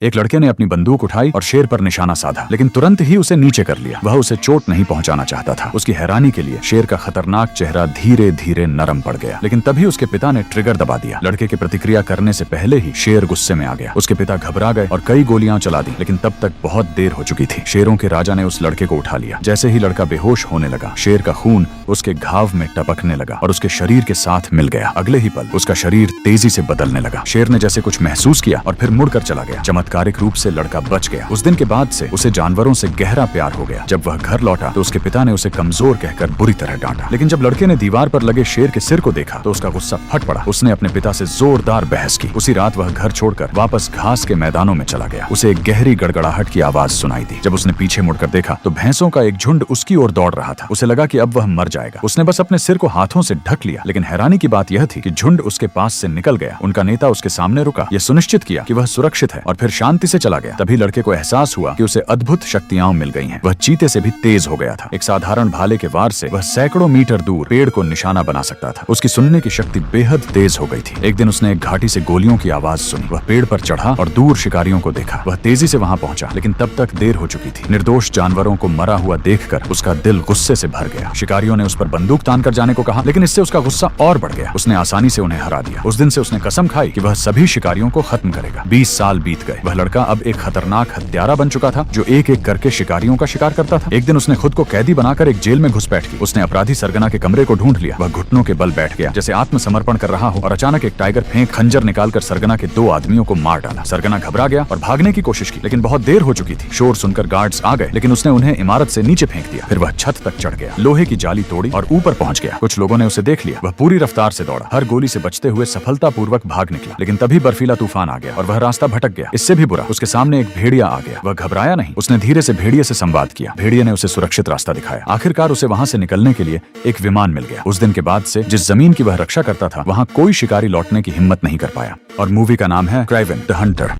एक लड़के ने अपनी बंदूक उठाई और शेर पर निशाना साधा, लेकिन तुरंत ही उसे नीचे कर लिया। वह उसे चोट नहीं पहुंचाना चाहता था। उसकी हैरानी के लिए शेर का खतरनाक चेहरा धीरे धीरे नरम पड़ गया, लेकिन तभी उसके पिता ने ट्रिगर दबा दिया। लड़के के प्रतिक्रिया करने से पहले ही शेर गुस्से में आ गया। उसके पिता घबरा गए और कई गोलियां चला दी, लेकिन तब तक बहुत देर हो चुकी थी। शेरों के राजा ने उस लड़के को उठा लिया। जैसे ही लड़का बेहोश होने लगा, शेर का खून उसके घाव में टपकने लगा और उसके शरीर के साथ मिल गया। अगले ही पल उसका शरीर तेजी से बदलने लगा। शेर ने जैसे कुछ महसूस किया और फिर मुड़कर चला गया। चमत्कारिक रूप से लड़का बच गया। उस दिन के बाद से उसे जानवरों से गहरा प्यार हो गया। जब वह घर लौटा तो उसके पिता ने उसे कमजोर कहकर बुरी तरह डांटा, लेकिन जब लड़के ने दीवार पर लगे शेर के सिर को देखा तो उसका गुस्सा फट पड़ा। उसने अपने पिता से जोरदार बहस की। उसी रात वह घर छोड़कर वापस घास के मैदानों में चला गया। उसे एक गहरी गड़गड़ाहट की आवाज सुनाई दी। जब उसने पीछे मुड़कर देखा तो भैंसों का एक झुंड उसकी ओर दौड़ रहा था। उसे लगा कि अब वह मर जाएगा। उसने बस अपने सिर को हाथों से ढक लिया, लेकिन हैरानी की बात यह थी कि झुंड उसके पास से निकल गया। उनका नेता उसके सामने रुका, यह सुनिश्चित किया कि वह सुरक्षित है और फिर शांति से चला गया। तभी लड़के को एहसास हुआ कि उसे अद्भुत शक्तियां मिल गई हैं। वह चीते से भी तेज हो गया था। एक साधारण भाले के वार से वह सैकड़ों मीटर दूर पेड़ को निशाना बना सकता था। उसकी सुनने की शक्ति बेहद तेज हो गई थी। एक दिन उसने एक घाटी से गोलियों की आवाज सुनी। वह पेड़ पर चढ़ा और दूर शिकारियों को देखा। वह तेजी से वहां पहुंचा, लेकिन तब तक देर हो चुकी थी। निर्दोष जानवरों को मरा हुआ देखकर उसका दिल गुस्से से भर गया। शिकारियों ने उस पर बंदूक तान कर जाने को कहा, लेकिन इससे उसका गुस्सा और बढ़ गया। उसने आसानी से उन्हें हरा दिया। उस दिन से उसने कसम खाई कि वह सभी शिकारियों को खत्म करेगा। 20 साल बीत गए। वह लड़का अब एक खतरनाक हत्यारा बन चुका था, जो एक एक करके शिकारियों का शिकार करता था। एक दिन उसने खुद को कैदी बनाकर एक जेल में घुसपैठ की। उसने अपराधी सरगना के कमरे को ढूंढ लिया। वह घुटनों के बल बैठ गया, जैसे आत्मसमर्पण कर रहा हो, और अचानक एक टाइगर फेंक खंजर निकालकर सरगना के 2 आदमियों को मार डाला। सरगना घबरा गया और भागने की कोशिश की, लेकिन बहुत देर हो चुकी थी। शोर सुनकर गार्ड्स आ गए, लेकिन उसने उन्हें इमारत से नीचे फेंक दिया। फिर वह छत तक चढ़ गया, लोहे की जाली तोड़ी और ऊपर पहुंच गया। कुछ लोगों ने उसे देख लिया। वह पूरी रफ्तार से दौड़ा, हर गोली से बचते हुए सफलतापूर्वक भाग निकला। लेकिन तभी बर्फीला तूफान आ गया और वह रास्ता भटक गया। इससे भी बुरा, उसके सामने एक भेड़िया आ गया। वह घबराया नहीं। उसने धीरे से भेड़िए से संवाद किया। भेड़िए ने उसे सुरक्षित रास्ता दिखाया। आखिरकार उसे वहां से निकलने के लिए एक विमान मिल गया। उस दिन के बाद से जिस जमीन की वह रक्षा करता था, वहां कोई शिकारी लौटने की हिम्मत नहीं कर पाया। और मूवी का नाम है क्राइवेन द हंटर।